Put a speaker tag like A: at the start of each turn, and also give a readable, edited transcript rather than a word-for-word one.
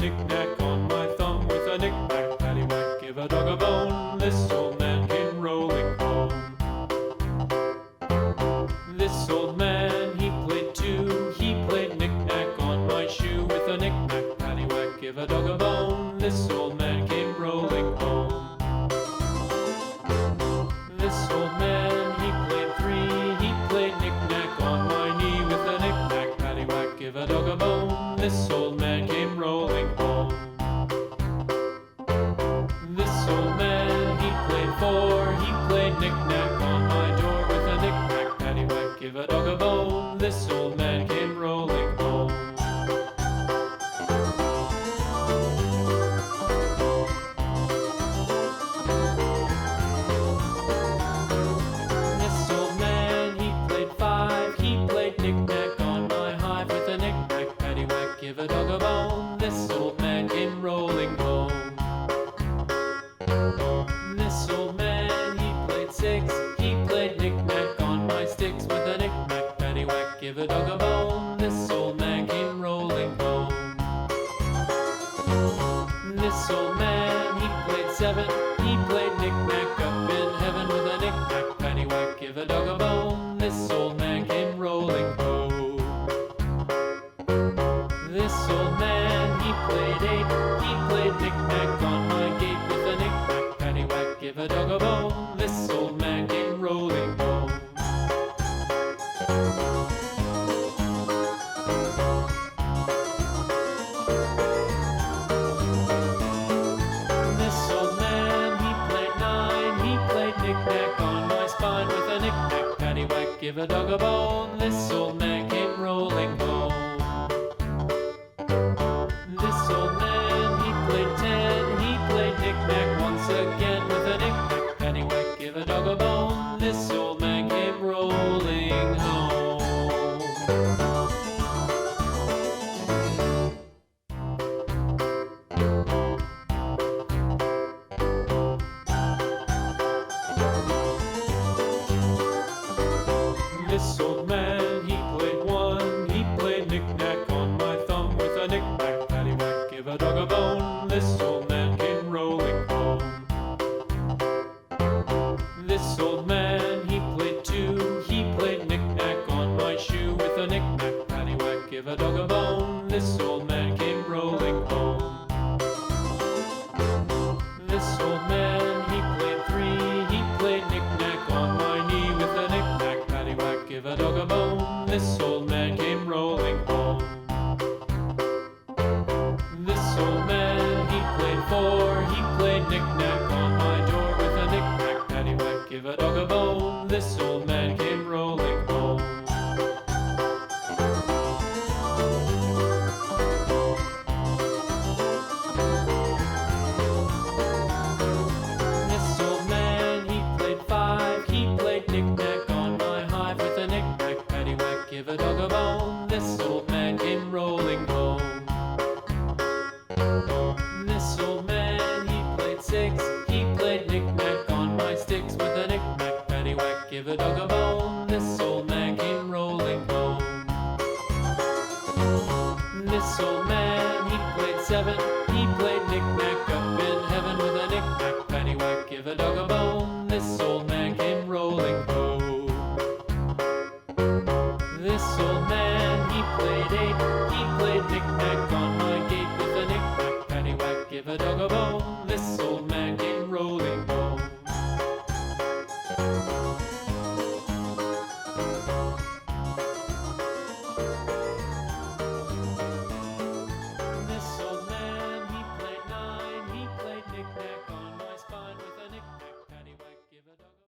A: knick-knack on my thumb with a knick-knack, paddywhack, give a dog a bone. This old man came rolling home. This old man, he played too. He played knick-knack on my shoe with a knick-knack, paddywhack, give a dog a bone. This old man came rolling home. This old man, he played three. He played knick-knack on my knee with a knick-knack, paddywhack, give a dog a bone. This old man came rolling home. This old man, he played four. He played knick-knack on my door with a knick-knack, paddywhack, give a dog a bone. This old man came rolling home. This old man, he played five. He played knick-knack on my hive with a knick-knack, paddywhack, give a dog a bone. This old man came rolling home. This old man, he played six. He played knick-knack on my sticks with a knick-knack, paddywhack, give a dog a bone. This old man came rolling home. This old man, he played seven. He played knick-knack up in heaven with a knick-knack, paddywhack, give a dog a bone. This old man came rolling home. This old man, he played eight. He played knick-knack on my gate with a knick-knack, paddywhack, give a dog a bone. This old man came rolling home. This old man, he played nine. He played knick-knack on my spine with a knick-knack, paddywhack, give a dog a bone. This old man came rolling home. This old man, he played ten. He played knick-knack once again with a knick-knack, paddywhack, give a dog a bone. This old man came rolling home. This old man, he played one. He played knick-knack on my thumb with a knick-knack, paddywhack, give a dog a bone. This old man came rolling home. This old man, he played two. He played knick-knack on my shoe with a knick-knack, paddywhack, give a dog a bone. This old man came rolling home. This old man, he played three. He played knick-knack on my knee with a knick-knack, paddywhack, give a dog a bone. This old man came rolling home. This old man, he played four. He played knick-knack on my door with a knick-knack, paddywhack, give a dog a bone. This old man came rolling home. This old man, he played five. He played knick-knack on my hive with a knick-knack, paddywhack, give a dog a bone. This old man came rolling home. This old man, he played six. He played knick-knack on my sticks with a knick-knack, paddywhack, give a dog a bone. This old man came rolling home. This old man, he played seven. He played knick